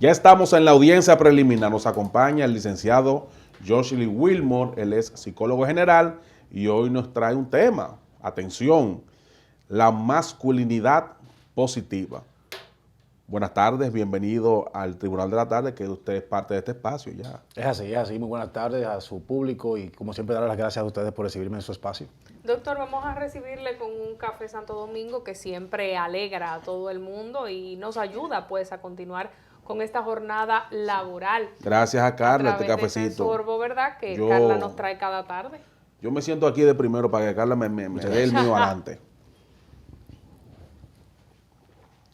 Ya estamos en la audiencia preliminar. Nos acompaña el licenciado Joshly Wilmore. Él es psicólogo general y hoy nos trae un tema. Atención, la masculinidad positiva. Buenas tardes, bienvenido al Tribunal de la Tarde, que usted es parte de este espacio ya. Es así. Muy buenas tardes a su público y como siempre dar las gracias a ustedes por recibirme en su espacio. Doctor, vamos a recibirle con un café Santo Domingo que siempre alegra a todo el mundo y nos ayuda pues a continuar con esta jornada laboral. Gracias a Carla, este De ese cafecito. sorbo, ¿verdad? Que Carla nos trae cada tarde. Yo me siento aquí de primero para que Carla me dé el mío adelante.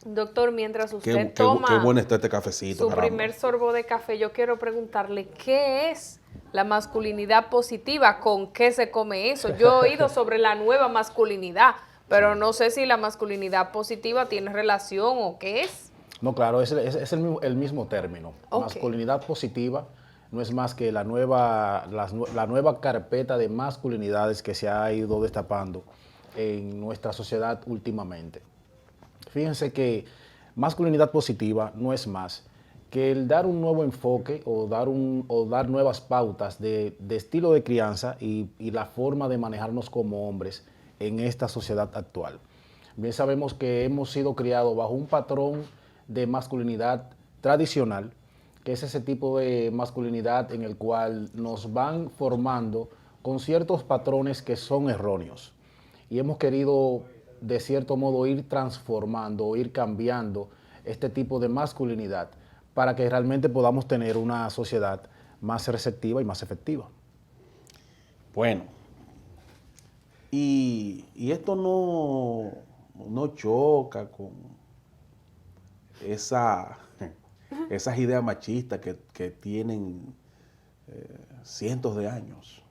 Doctor, mientras usted toma qué bueno está este cafecito, su caramba. primer sorbo de café, yo quiero preguntarle, ¿qué es la masculinidad positiva? ¿Con qué se come eso? Yo he oído sobre la nueva masculinidad, pero no sé si la masculinidad positiva tiene relación o qué es. No, claro, es el mismo término. Okay. Masculinidad positiva no es más que la nueva carpeta de masculinidades que se ha ido destapando en nuestra sociedad últimamente. Fíjense que masculinidad positiva no es más que el dar un nuevo enfoque o dar nuevas pautas de estilo de crianza y la forma de manejarnos como hombres en esta sociedad actual. Bien sabemos que hemos sido criados bajo un patrón de masculinidad tradicional, que es ese tipo de masculinidad en el cual nos van formando con ciertos patrones que son erróneos. Y hemos querido, de cierto modo, ir transformando, ir cambiando este tipo de masculinidad para que realmente podamos tener una sociedad más receptiva y más efectiva. Bueno, y esto no choca con esas ideas machistas que tienen cientos de años.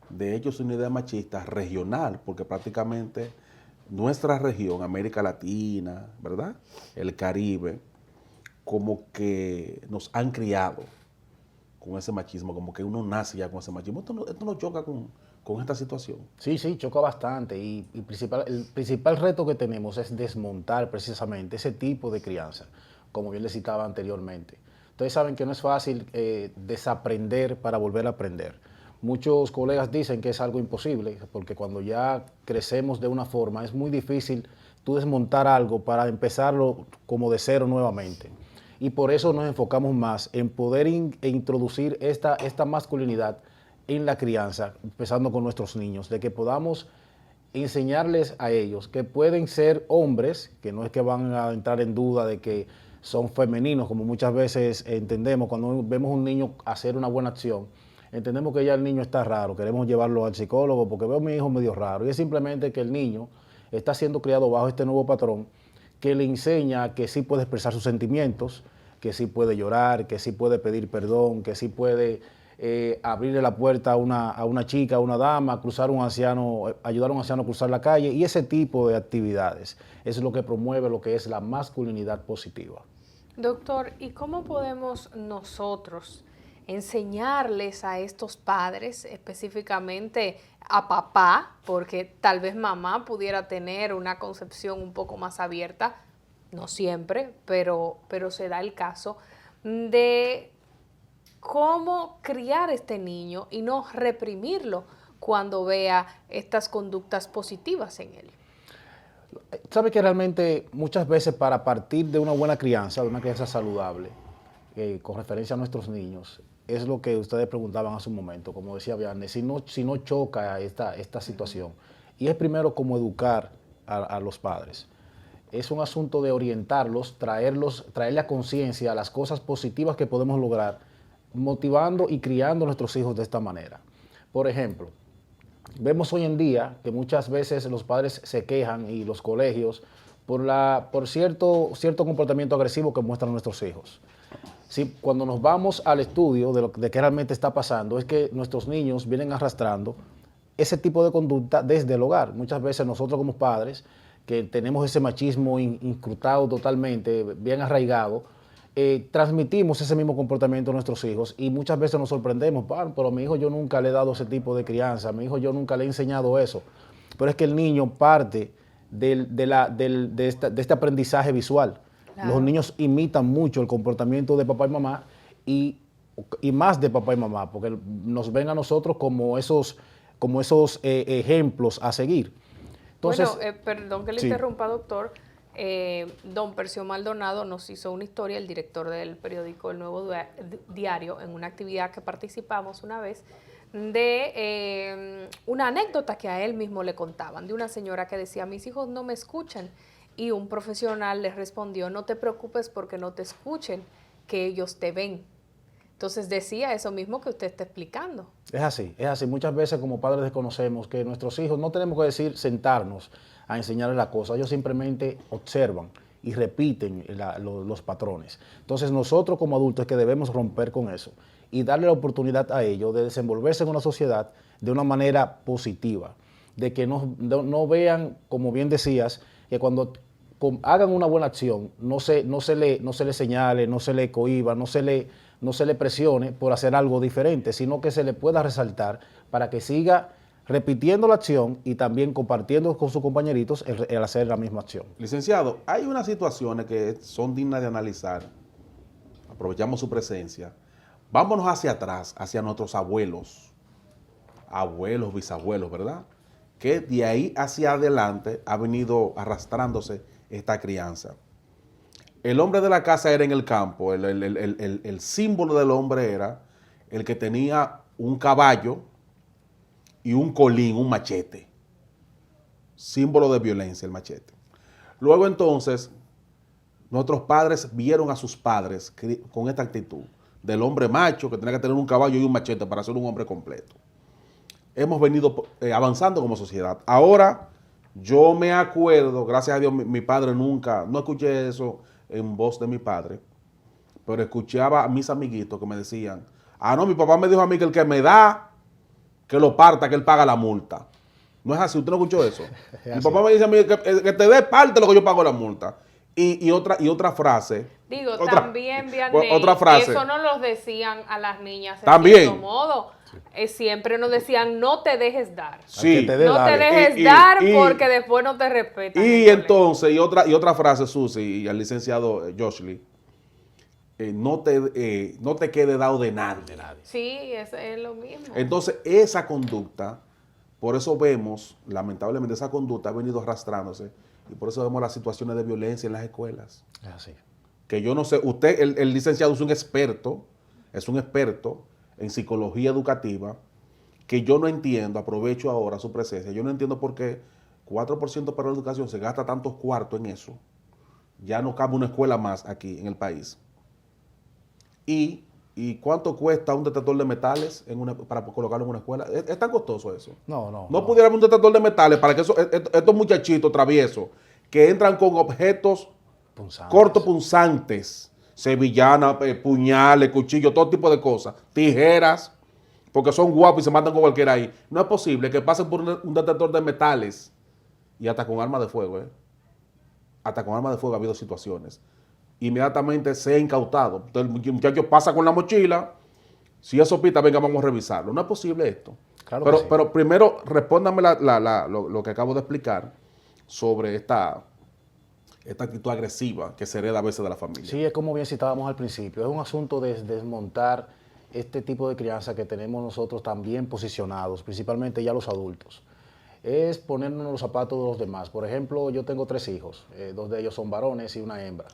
De hecho, es una idea machista regional, porque prácticamente nuestra región, América Latina, ¿verdad? El Caribe, como que nos han criado con ese machismo, como que uno nace ya con ese machismo. Esto no choca con esta situación. Sí, choca bastante y el principal reto que tenemos es desmontar precisamente ese tipo de crianza, como bien les citaba anteriormente. Ustedes saben que no es fácil desaprender para volver a aprender. Muchos colegas dicen que es algo imposible, porque cuando ya crecemos de una forma es muy difícil tú desmontar algo para empezarlo como de cero nuevamente. Y por eso nos enfocamos más en poder introducir esta masculinidad en la crianza, empezando con nuestros niños, de que podamos enseñarles a ellos que pueden ser hombres, que no es que van a entrar en duda de que son femeninos, como muchas veces entendemos cuando vemos a un niño hacer una buena acción. Entendemos que ya el niño está raro, queremos llevarlo al psicólogo porque veo a mi hijo medio raro. Y es simplemente que el niño está siendo criado bajo este nuevo patrón que le enseña que sí puede expresar sus sentimientos, que sí puede llorar, que sí puede pedir perdón, que sí puede abrirle la puerta a una chica, a una dama, cruzar un anciano, ayudar a un anciano a cruzar la calle, y ese tipo de actividades es lo que promueve lo que es la masculinidad positiva. Doctor, ¿y cómo podemos nosotros enseñarles a estos padres, específicamente a papá, porque tal vez mamá pudiera tener una concepción un poco más abierta, no siempre, pero se da el caso, de cómo criar a este niño y no reprimirlo cuando vea estas conductas positivas en él? Sabe que realmente muchas veces para partir de una buena crianza, de una crianza saludable, con referencia a nuestros niños, es lo que ustedes preguntaban hace un momento, como decía Vianney, si no choca esta situación. Y es primero como educar a los padres. Es un asunto de orientarlos, traerle a conciencia las cosas positivas que podemos lograr, motivando y criando a nuestros hijos de esta manera. Por ejemplo, vemos hoy en día que muchas veces los padres se quejan y los colegios por cierto comportamiento agresivo que muestran nuestros hijos. Sí, cuando nos vamos al estudio de qué realmente está pasando, es que nuestros niños vienen arrastrando ese tipo de conducta desde el hogar. Muchas veces nosotros como padres, que tenemos ese machismo incrustado totalmente, bien arraigado, transmitimos ese mismo comportamiento a nuestros hijos y muchas veces nos sorprendemos, pero a mi hijo yo nunca le he dado ese tipo de crianza, a mi hijo yo nunca le he enseñado eso. Pero es que el niño parte de este aprendizaje visual. Claro. Los niños imitan mucho el comportamiento de papá y mamá y, y más de papá y mamá, porque nos ven a nosotros como esos ejemplos a seguir. Entonces, Bueno, perdón que le sí. interrumpa, doctor. Don Percio Maldonado nos hizo una historia, el director del periódico El Nuevo Diario, en una actividad que participamos una vez, de una anécdota que a él mismo le contaban, de una señora que decía, mis hijos no me escuchan, y un profesional le respondió, no te preocupes porque no te escuchen, que ellos te ven. Entonces decía eso mismo que usted está explicando. Es así, es así. Muchas veces como padres desconocemos que nuestros hijos, no tenemos que decir sentarnos a enseñarles la cosa, ellos simplemente observan y repiten los patrones. Entonces nosotros como adultos es que debemos romper con eso y darle la oportunidad a ellos de desenvolverse en una sociedad de una manera positiva, de que no vean, como bien decías, que cuando hagan una buena acción, no se le señale, no se le cohiba, no se le presione por hacer algo diferente, sino que se le pueda resaltar para que siga repitiendo la acción y también compartiendo con sus compañeritos el hacer la misma acción. Licenciado, hay unas situaciones que son dignas de analizar. Aprovechamos su presencia. Vámonos hacia atrás, hacia nuestros abuelos, bisabuelos, ¿verdad? Que de ahí hacia adelante ha venido arrastrándose esta crianza. El hombre de la casa era en el campo, el símbolo del hombre era el que tenía un caballo y un colín, un machete. Símbolo de violencia, el machete. Luego entonces, nuestros padres vieron a sus padres con esta actitud del hombre macho que tenía que tener un caballo y un machete para ser un hombre completo. Hemos venido avanzando como sociedad. Ahora, yo me acuerdo, gracias a Dios, mi padre nunca, no escuché eso en voz de mi padre, pero escuchaba a mis amiguitos que me decían, no, mi papá me dijo a mí que el que me da, que lo parta, que él paga la multa. No es así, ¿usted no escuchó eso? Mi papá me dice a mí que te dé parte lo que yo pago la multa. Y otra frase. Digo, también, Vianney, otra frase. eso no lo decían a las niñas en También. cierto modo. Siempre nos decían, no te dejes dar. Sí. No te dejes dar porque después no te respetan. Y entonces, y otra frase, Susi, y al licenciado Joshly, no te quede dado de nadie. Sí, es lo mismo. Entonces, esa conducta, por eso vemos, lamentablemente, esa conducta ha venido arrastrándose y por eso vemos las situaciones de violencia en las escuelas. Es así. Que yo no sé, usted, el licenciado es un experto en psicología educativa, que yo no entiendo, aprovecho ahora su presencia, yo no entiendo por qué 4% para la educación se gasta tantos cuartos en eso. Ya no cabe una escuela más aquí en el país. ¿Y cuánto cuesta un detector de metales para colocarlo en una escuela? ¿Es tan costoso eso? No pudiera haber un detector de metales para que estos muchachitos traviesos que entran con objetos cortopunzantes, sevillanas, puñales, cuchillos, todo tipo de cosas, tijeras, porque son guapos y se matan con cualquiera ahí. No es posible que pasen por un detector de metales y hasta con armas de fuego, Hasta con armas de fuego ha habido situaciones. Inmediatamente se ha incautado. Entonces el muchacho pasa con la mochila, si eso pita, venga, vamos a revisarlo. No es posible esto. Claro pero, que sí. Pero primero, respóndame lo que acabo de explicar sobre esta actitud agresiva que se hereda a veces de la familia. Sí, es como bien citábamos al principio. Es un asunto de desmontar este tipo de crianza que tenemos nosotros también posicionados, principalmente ya los adultos. Es ponernos en los zapatos de los demás. Por ejemplo, yo tengo 3 hijos. 2 de ellos son varones y una hembra.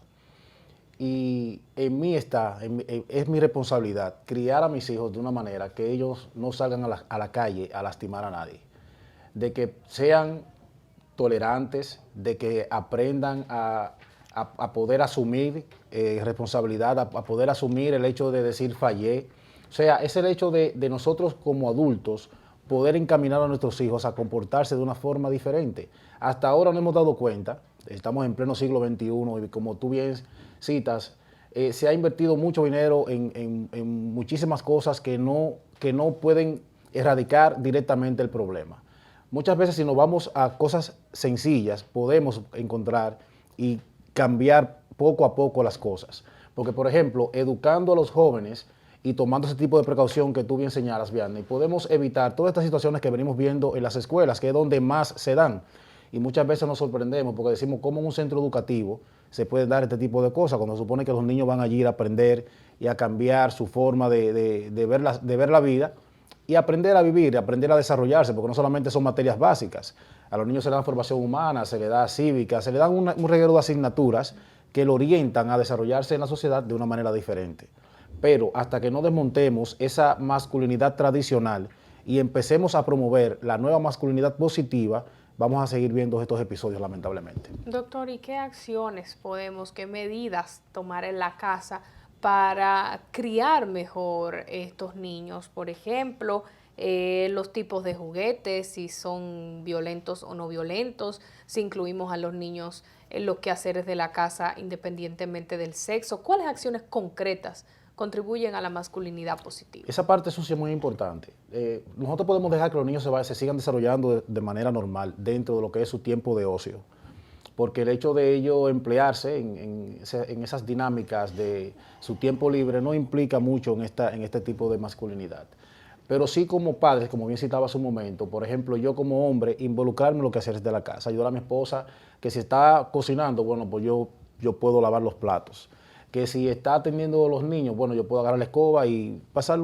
Y en mí es mi responsabilidad criar a mis hijos de una manera que ellos no salgan a la calle a lastimar a nadie. De que sean tolerantes, de que aprendan a poder asumir responsabilidad, a poder asumir el hecho de decir fallé. O sea, es el hecho de nosotros como adultos poder encaminar a nuestros hijos a comportarse de una forma diferente. Hasta ahora no hemos dado cuenta, estamos en pleno siglo XXI y como tú bien citas, se ha invertido mucho dinero en muchísimas cosas que no pueden erradicar directamente el problema. Muchas veces si nos vamos a cosas sencillas, podemos encontrar y cambiar poco a poco las cosas. Porque, por ejemplo, educando a los jóvenes y tomando ese tipo de precaución que tú bien señalas, Vianney, podemos evitar todas estas situaciones que venimos viendo en las escuelas, que es donde más se dan. Y muchas veces nos sorprendemos porque decimos cómo en un centro educativo se pueden dar este tipo de cosas, cuando se supone que los niños van allí a aprender y a cambiar su forma de ver la vida y aprender a vivir, aprender a desarrollarse, porque no solamente son materias básicas. A los niños se les da formación humana, se les da cívica, se les da un reguero de asignaturas que lo orientan a desarrollarse en la sociedad de una manera diferente. Pero hasta que no desmontemos esa masculinidad tradicional y empecemos a promover la nueva masculinidad positiva, vamos a seguir viendo estos episodios, lamentablemente. Doctor, ¿y qué acciones qué medidas tomar en la casa para criar mejor estos niños? Por ejemplo, los tipos de juguetes, si son violentos o no violentos, si incluimos a los niños en los quehaceres de la casa independientemente del sexo. ¿Cuáles acciones concretas contribuyen a la masculinidad positiva? Esa parte es muy importante. Nosotros podemos dejar que los niños se sigan desarrollando de manera normal dentro de lo que es su tiempo de ocio, porque el hecho de ellos emplearse en esas dinámicas de su tiempo libre no implica mucho en este tipo de masculinidad. Pero sí como padres, como bien citaba hace un momento, por ejemplo, yo como hombre, involucrarme en lo que hacer de la casa, ayudar a mi esposa, que si está cocinando, bueno, pues yo puedo lavar los platos. Que si está atendiendo a los niños, bueno, yo puedo agarrar la escoba y pasar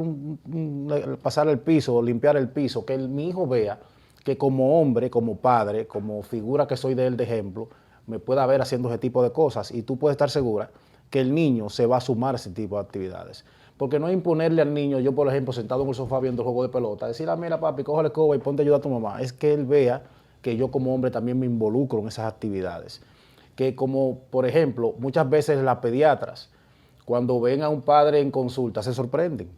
el piso, limpiar el piso, que mi hijo vea que como hombre, como padre, como figura que soy de él de ejemplo, me pueda ver haciendo ese tipo de cosas y tú puedes estar segura que el niño se va a sumar a ese tipo de actividades. Porque no es imponerle al niño, yo por ejemplo sentado en el sofá viendo el juego de pelota, decirle, mira papi, coge la escoba y ponte a ayudar a tu mamá. Es que él vea que yo como hombre también me involucro en esas actividades. Que como, por ejemplo, muchas veces las pediatras, cuando ven a un padre en consulta, se sorprenden.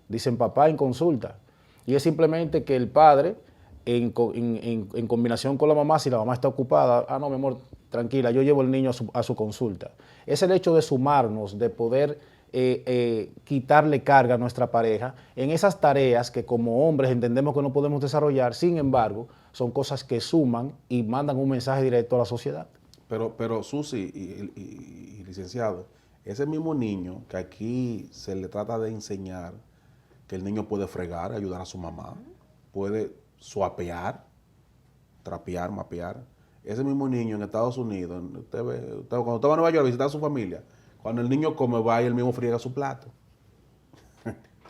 Dicen papá en consulta. Y es simplemente que el padre, en combinación con la mamá, si la mamá está ocupada, no, mi amor, tranquila, yo llevo el niño a su consulta. Es el hecho de sumarnos, de poder quitarle carga a nuestra pareja en esas tareas que como hombres entendemos que no podemos desarrollar, sin embargo, son cosas que suman y mandan un mensaje directo a la sociedad. Pero Susi y licenciado, ese mismo niño que aquí se le trata de enseñar que el niño puede fregar, ayudar a su mamá, puede suapear, trapear, mapear. Ese mismo niño en Estados Unidos, cuando usted va a Nueva York a visitar a su familia, cuando el niño come, va y él mismo friega su plato.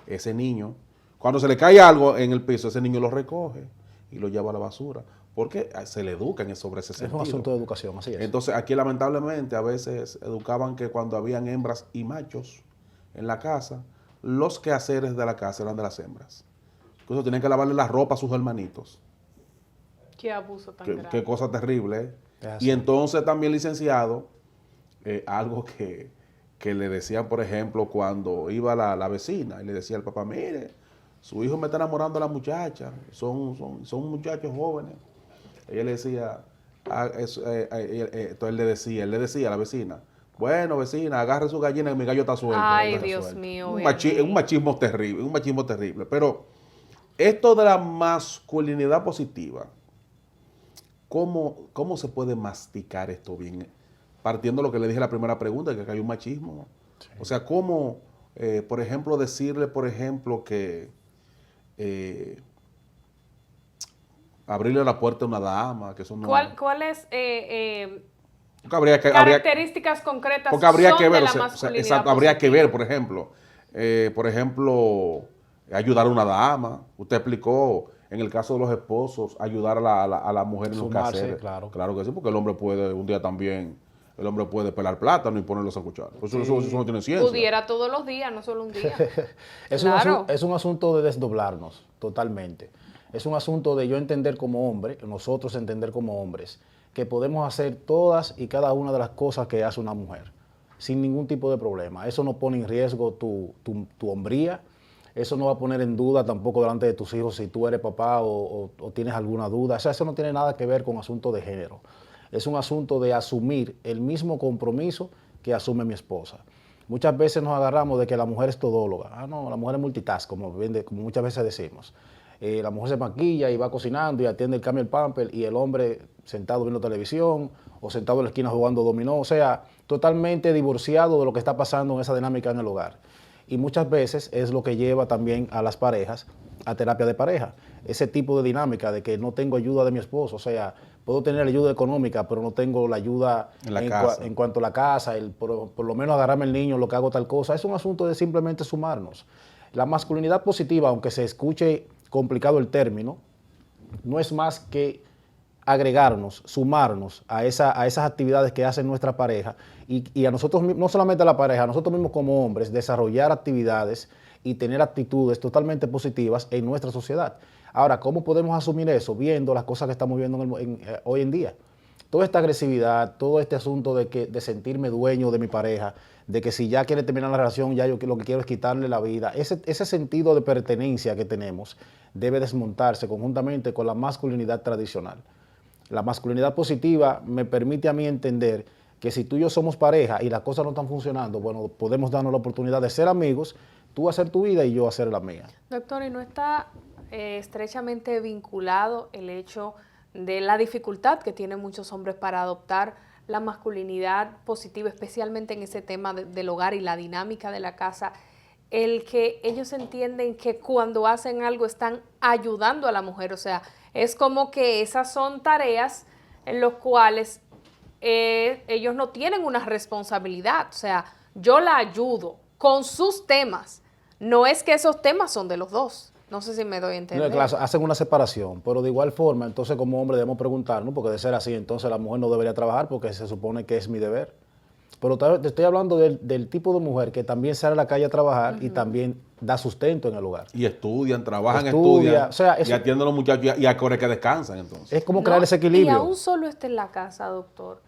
Ese niño, cuando se le cae algo en el piso, ese niño lo recoge y lo lleva a la basura. Porque se le educan sobre ese sentido. Es un asunto de educación, así es. Entonces, aquí lamentablemente a veces educaban que cuando habían hembras y machos en la casa, los quehaceres de la casa eran de las hembras. Incluso tienen que lavarle la ropa a sus hermanitos. Qué abuso tan grave. Qué cosa terrible, ¿eh? Y entonces también, licenciado, algo que le decían, por ejemplo, cuando iba la vecina y le decía al papá, mire, su hijo me está enamorando a la muchacha, son muchachos jóvenes. Ella le decía, entonces él le decía a la vecina, bueno, vecina, agarre su gallina que mi gallo está suelto. Ay, Dios mío. Un machismo terrible. Pero esto de la masculinidad positiva, ¿cómo se puede masticar esto bien? Partiendo de lo que le dije en la primera pregunta, que hay un machismo. Sí. O sea, ¿cómo, por ejemplo, decirle, que abrirle la puerta a una dama, que eso no... ¿Cuáles características concretas porque habría que ver, de la masculinidad exacto, habría que ver, por ejemplo, ayudar a una dama. Usted explicó, en el caso de los esposos, ayudar a la mujer en los quehaceres. Claro que sí, porque el hombre puede, un día también, el hombre puede pelar plátano y ponerlos a cuchara. Eso no tiene ciencia. Pudiera todos los días, no solo un día. Es un asunto de desdoblarnos, totalmente. Es un asunto de yo entender como hombre, nosotros entender como hombres, que podemos hacer todas y cada una de las cosas que hace una mujer, sin ningún tipo de problema. Eso no pone en riesgo tu hombría, eso no va a poner en duda tampoco delante de tus hijos si tú eres papá o tienes alguna duda. O sea, eso no tiene nada que ver con asunto de género. Es un asunto de asumir el mismo compromiso que asume mi esposa. Muchas veces nos agarramos de que la mujer es todóloga. No, la mujer es multitask, como muchas veces decimos. La mujer se maquilla y va cocinando y atiende el cambio del pamper y el hombre sentado viendo televisión o sentado en la esquina jugando dominó. O sea, totalmente divorciado de lo que está pasando en esa dinámica en el hogar. Y muchas veces es lo que lleva también a las parejas a terapia de pareja. Ese tipo de dinámica de que no tengo ayuda de mi esposo, o sea, puedo tener ayuda económica, pero no tengo la ayuda En la casa. en cuanto a la casa, por lo menos agarrarme el niño, lo que hago tal cosa. Es un asunto de simplemente sumarnos. La masculinidad positiva, aunque se escuche complicado el término, no es más que agregarnos, sumarnos a esas actividades que hace nuestra pareja y a nosotros, no solamente a la pareja, a nosotros mismos como hombres, desarrollar actividades y tener actitudes totalmente positivas en nuestra sociedad. Ahora, ¿cómo podemos asumir eso? Viendo las cosas que estamos viendo hoy en día. Toda esta agresividad, todo este asunto de sentirme dueño de mi pareja, de que si ya quiere terminar la relación, ya yo lo que quiero es quitarle la vida. Ese sentido de pertenencia que tenemos debe desmontarse conjuntamente con la masculinidad tradicional. La masculinidad positiva me permite a mí entender que si tú y yo somos pareja y las cosas no están funcionando, bueno, podemos darnos la oportunidad de ser amigos, tú hacer tu vida y yo hacer la mía. Doctor, ¿y no está estrechamente vinculado el hecho de la dificultad que tienen muchos hombres para adoptar la masculinidad positiva, especialmente en ese tema del hogar y la dinámica de la casa? El que ellos entienden que cuando hacen algo están ayudando a la mujer, o sea, es como que esas son tareas en las cuales ellos no tienen una responsabilidad, o sea, yo la ayudo con sus temas, no es que esos temas son de los dos. No sé si me doy a entender. Claro, hacen una separación, pero de igual forma, entonces como hombre debemos preguntarnos, porque de ser así, entonces la mujer no debería trabajar porque se supone que es mi deber. Pero te estoy hablando del tipo de mujer que también sale a la calle a trabajar y también da sustento en el hogar. Y estudian, trabajan, Estudia, estudian, o sea, y atienden a los muchachos y a que descansan entonces. Es como crear ese equilibrio. Y aún solo esté en la casa, doctor.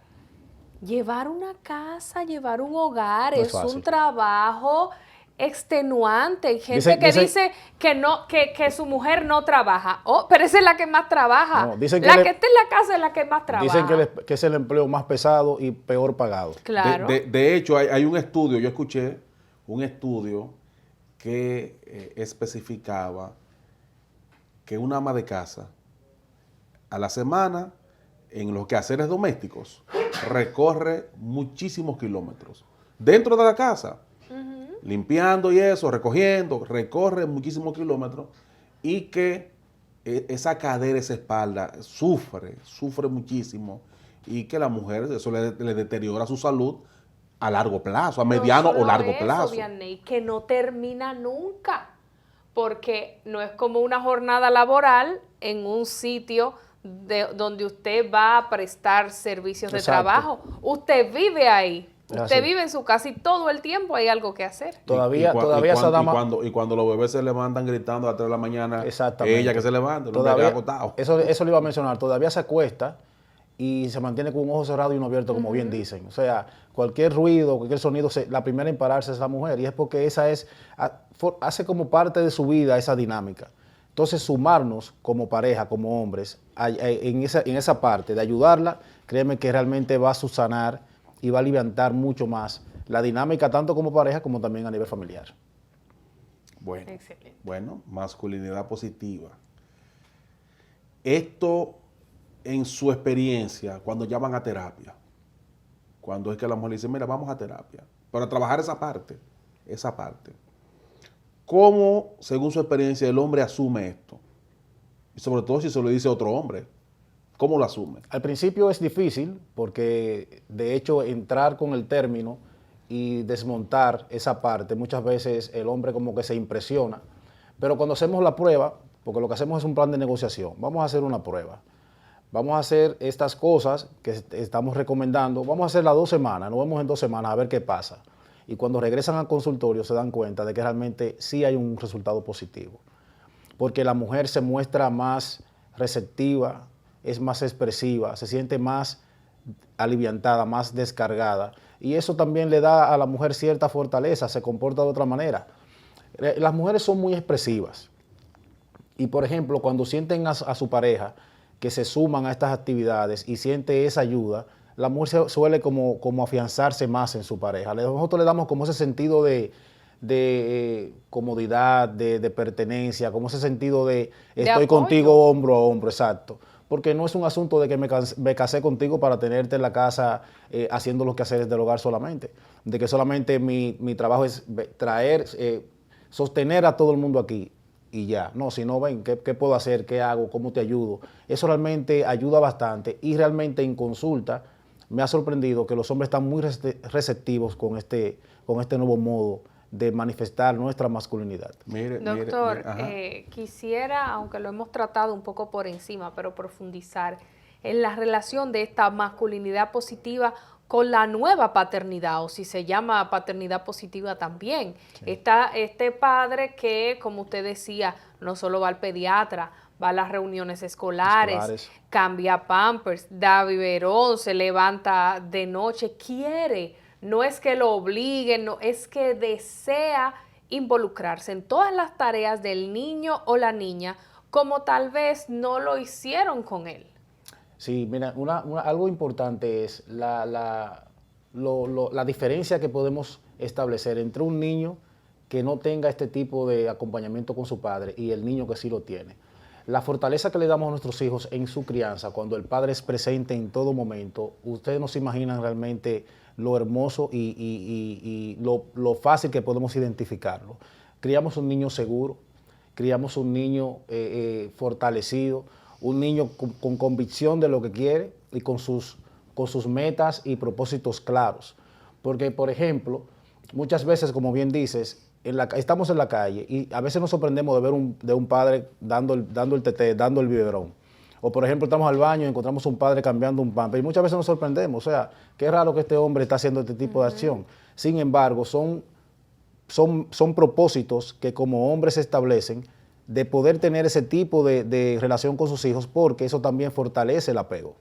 Llevar una casa, llevar un hogar No es fácil. un trabajo extenuante. Hay gente Dice- que dice- dice que no, que su mujer no trabaja. Oh, pero esa es la que más trabaja. No, dicen que la le- que está en la casa es la que más trabaja. Dicen que es el empleo más pesado y peor pagado. Claro. De hecho, hay un estudio, yo escuché un estudio que especificaba que una ama de casa a la semana en los quehaceres domésticos recorre muchísimos kilómetros. Dentro de la casa, limpiando y eso, recogiendo, recorre muchísimos kilómetros y que esa cadera, esa espalda sufre muchísimo y que la mujer eso le deteriora su salud a largo plazo, a mediano No solo o largo eso, plazo. Vianney, que no termina nunca, porque no es como una jornada laboral en un sitio donde usted va a prestar servicios de Exacto. trabajo. Usted vive ahí, Es usted así. vive en su casa y todo el tiempo hay algo que hacer. Todavía esa dama... y cuando los bebés se levantan gritando a las 3 de la mañana, Exactamente. ella que se levanta, no me Todavía, queda acostado. eso le iba a mencionar, todavía se acuesta y se mantiene con un ojo cerrado y uno abierto, como bien dicen. O sea, cualquier ruido, cualquier sonido, la primera en pararse es la mujer y es porque esa hace como parte de su vida esa dinámica. Entonces, sumarnos como pareja, como hombres, en esa parte de ayudarla, créeme que realmente va a subsanar y va a aliviantar mucho más la dinámica, tanto como pareja como también a nivel familiar. Bueno, Excelente. bueno, masculinidad positiva. Esto, en su experiencia, cuando llaman a terapia, cuando es que la mujer le dice, mira, vamos a terapia, para trabajar esa parte. ¿Cómo, según su experiencia, el hombre asume esto? Y sobre todo si se lo dice otro hombre, ¿cómo lo asume? Al principio es difícil porque de hecho entrar con el término y desmontar esa parte, muchas veces el hombre como que se impresiona, pero cuando hacemos la prueba, porque lo que hacemos es un plan de negociación, vamos a hacer una prueba, vamos a hacer estas cosas que estamos recomendando, vamos a hacerlas 2 semanas, nos vemos en 2 semanas a ver qué pasa. Y cuando regresan al consultorio se dan cuenta de que realmente sí hay un resultado positivo, porque la mujer se muestra más receptiva, es más expresiva, se siente más aliviantada, más descargada. Y eso también le da a la mujer cierta fortaleza, se comporta de otra manera. Las mujeres son muy expresivas. Y por ejemplo, cuando sienten a su pareja que se suman a estas actividades y siente esa ayuda, la mujer suele como afianzarse más en su pareja. Nosotros le damos como ese sentido de comodidad, de pertenencia, como ese sentido de estoy apoyo. contigo hombro a hombro, exacto. Porque no es un asunto de que me casé contigo para tenerte en la casa haciendo los quehaceres del hogar solamente. De que solamente mi trabajo es traer, sostener a todo el mundo aquí y ya. No, si no, ven, ¿qué puedo hacer? ¿Qué hago? ¿Cómo te ayudo? Eso realmente ayuda bastante y realmente en consulta me ha sorprendido que los hombres están muy receptivos con este nuevo modo de manifestar nuestra masculinidad. Doctor, Ajá. quisiera, aunque lo hemos tratado un poco por encima, pero profundizar en la relación de esta masculinidad positiva con la nueva paternidad, o si se llama paternidad positiva también. Sí. Está este padre que, como usted decía, no solo va al pediatra, va a las reuniones escolares, cambia pampers, da biberón, se levanta de noche, quiere, no es que lo obliguen, no, es que desea involucrarse en todas las tareas del niño o la niña, como tal vez no lo hicieron con él. Sí, mira, algo importante es la diferencia que podemos establecer entre un niño que no tenga este tipo de acompañamiento con su padre y el niño que sí lo tiene. La fortaleza que le damos a nuestros hijos en su crianza, cuando el padre es presente en todo momento, ustedes no se imaginan realmente lo hermoso y lo fácil que podemos identificarlo. Criamos un niño seguro, criamos un niño fortalecido, un niño con convicción de lo que quiere y con sus metas y propósitos claros. Porque, por ejemplo, muchas veces, como bien dices, estamos en la calle y a veces nos sorprendemos de ver de un padre dando el teté, dando el biberón. O, por ejemplo, estamos al baño y encontramos un padre cambiando un pamper y muchas veces nos sorprendemos. O sea, qué raro que este hombre está haciendo este tipo de acción. Sin embargo, son propósitos que como hombres se establecen de poder tener ese tipo de relación con sus hijos, porque eso también fortalece el apego.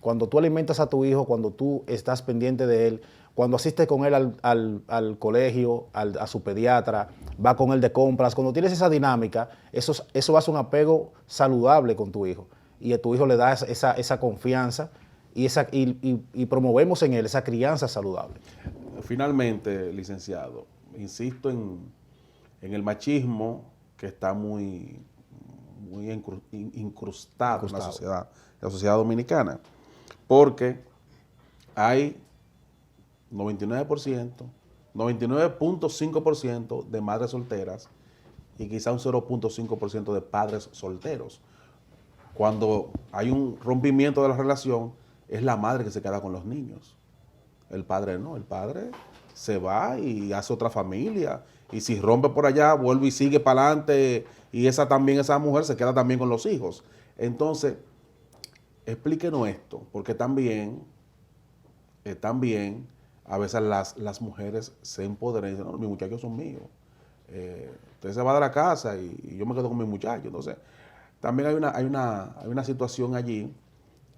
Cuando tú alimentas a tu hijo, cuando tú estás pendiente de él, cuando asistes con él al colegio, a su pediatra, va con él de compras, cuando tienes esa dinámica, eso hace un apego saludable con tu hijo. Y a tu hijo le da esa confianza y promovemos en él esa crianza saludable. Finalmente, licenciado, insisto en el machismo que está muy incrustado en la sociedad dominicana, porque hay 99%, 99.5% de madres solteras y quizá un 0.5% de padres solteros. Cuando hay un rompimiento de la relación, es la madre que se queda con los niños. El padre no, el padre se va y hace otra familia. Y si rompe por allá, vuelve y sigue para adelante. Y esa mujer se queda también con los hijos. Entonces, explíquenos esto, porque también a veces las mujeres se empoderan y dicen, no, mis muchachos son míos. Usted se va de la casa y yo me quedo con mis muchachos. Entonces, también hay una situación allí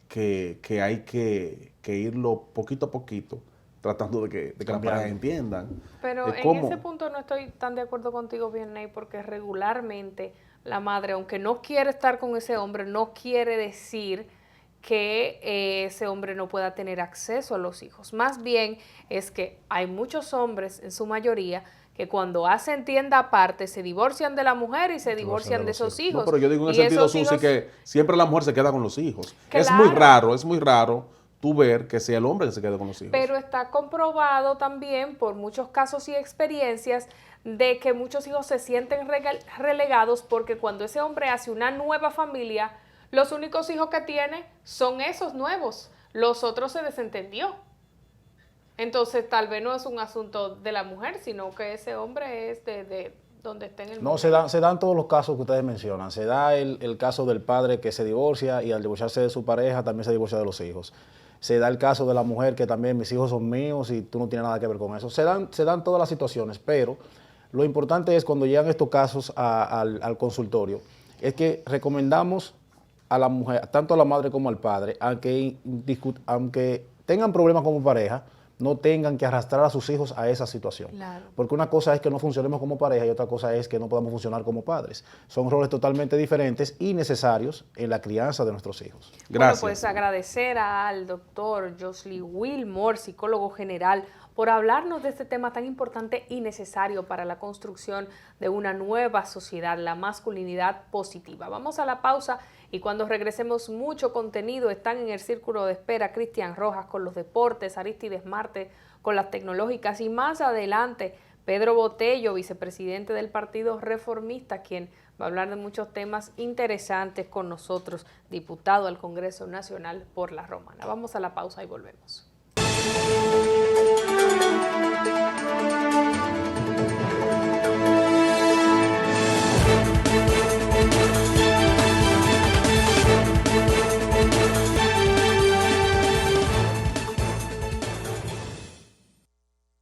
que hay que irlo poquito a poquito, tratando de que las parejas entiendan. Pero en ese punto no estoy tan de acuerdo contigo, Vianney, porque regularmente la madre, aunque no quiere estar con ese hombre, no quiere decir que ese hombre no pueda tener acceso a los hijos. Más bien es que hay muchos hombres, en su mayoría, que cuando hacen tienda aparte se divorcian de la mujer y se divorcian de esos hijos. No, pero yo digo en el sentido, Susi, que siempre la mujer se queda con los hijos. Claro. Es muy raro tú ver que sea el hombre que se quede con los hijos. Pero está comprobado también por muchos casos y experiencias de que muchos hijos se sienten relegados porque cuando ese hombre hace una nueva familia, los únicos hijos que tiene son esos nuevos. Los otros se desentendió. Entonces, tal vez no es un asunto de la mujer, sino que ese hombre es de donde está en el mundo. No, se dan todos los casos que ustedes mencionan. Se da el caso del padre que se divorcia y al divorciarse de su pareja también se divorcia de los hijos. Se da el caso de la mujer que también mis hijos son míos y tú no tienes nada que ver con eso. Se dan todas las situaciones, pero lo importante es cuando llegan estos casos al consultorio, es que recomendamos a la mujer, tanto a la madre como al padre, aunque tengan problemas como pareja, no tengan que arrastrar a sus hijos a esa situación. Claro. Porque una cosa es que no funcionemos como pareja y otra cosa es que no podamos funcionar como padres. Son roles totalmente diferentes y necesarios en la crianza de nuestros hijos. Gracias. Bueno, pues agradecer al doctor Josly Wilmore, psicólogo general, por hablarnos de este tema tan importante y necesario para la construcción de una nueva sociedad, la masculinidad positiva. Vamos a la pausa y cuando regresemos mucho contenido. Están en el círculo de espera Cristian Rojas con los deportes, Aristides Marte con las tecnológicas y más adelante Pedro Botello, vicepresidente del Partido Reformista, quien va a hablar de muchos temas interesantes con nosotros, diputado al Congreso Nacional por La Romana. Vamos a la pausa y volvemos.